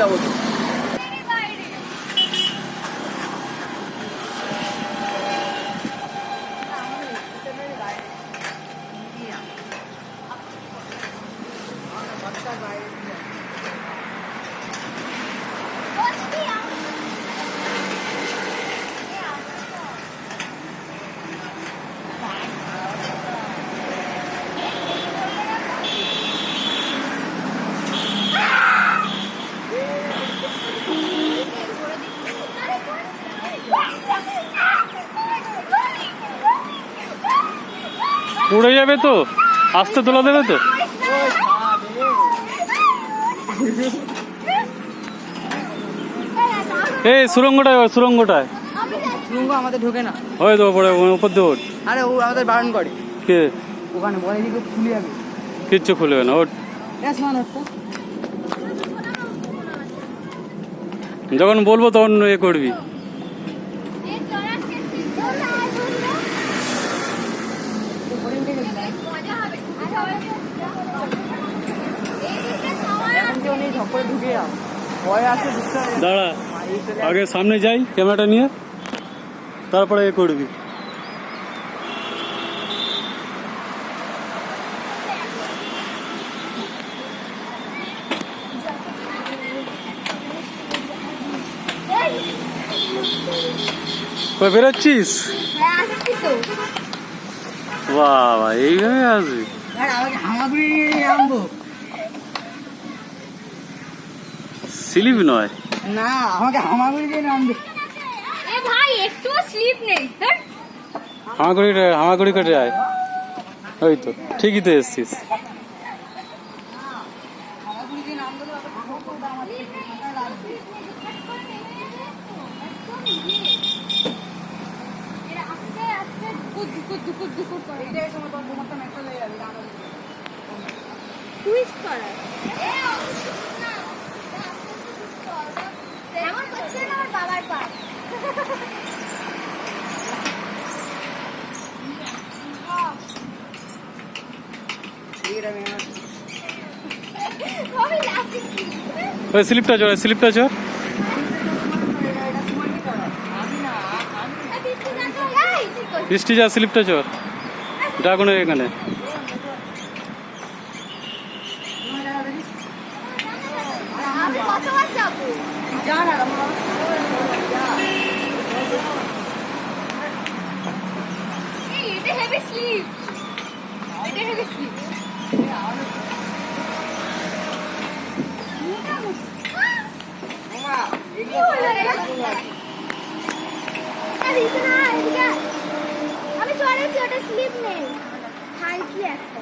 যাবো তো। উড়ে যাবে তো, আস্তে তোলা দেবে তো। এই সুরঙ্গটায়, সুরঙ্গটায় সুরঙ্গ আমাদের ঢোকে না। ওই তো উপরে, উপর দিয়ে ওঠ। আরে ও আমাদের বারণ করে। কে? ওখানে বলে দিকে খুলে যাবে। কিচ্ছু খুলবে না, ওঠ। যখন বলবো তখন এ করবি। দাঁড়া, আগে সামনে যাই ক্যামেরাটা নিয়ে, তারপরে এ করবি। কই বেরোচ্ছিস? বাবা, এইভাবে আসবি? স্লিপ নয় না, আমাকে হামাগুড়ি দিয়ে নামবে। ভাই একটু স্লিপ নেই। হামাগুড়ি কেটে আয়। ওই তো ঠিকই তো এসছিস। টুইস্ট করা এমন করছে না আমার বাবার পা। ওই স্লিপটা চড়, স্লিপটা চড়। বৃষ্টি যা, স্লিপটা চড়। ড্রাগনের এখানে কতবার যাবো? এটা হেভি স্লিপ, এটা হেভি স্লিপ। আমি চড়েছি, ওটা স্লিপ নেই, হালকি একটা।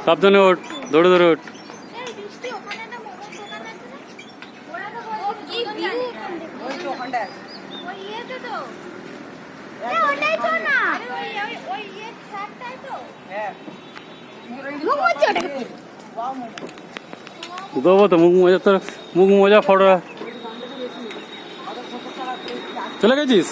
সাবধানে ওঠ, ধরে ধরে ওঠ। বৃষ্টি ওখানে একটা মোমোর দোকান আছে না, ওরা তো বলছে কি ভিউ ওই তো ওখানটায়। ওই ইয়েতে তো ওটাই তো না, ওই ইয়ে ট্র্যাকটাই তো। হ্যাঁ, মোমো হচ্ছে ওটা। দেবো তো মুখ মজা, তোর মুখ মজা ফটো। চলে গেছিস?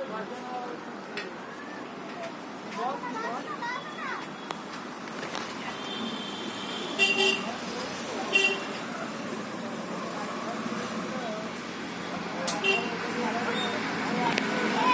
আমাদের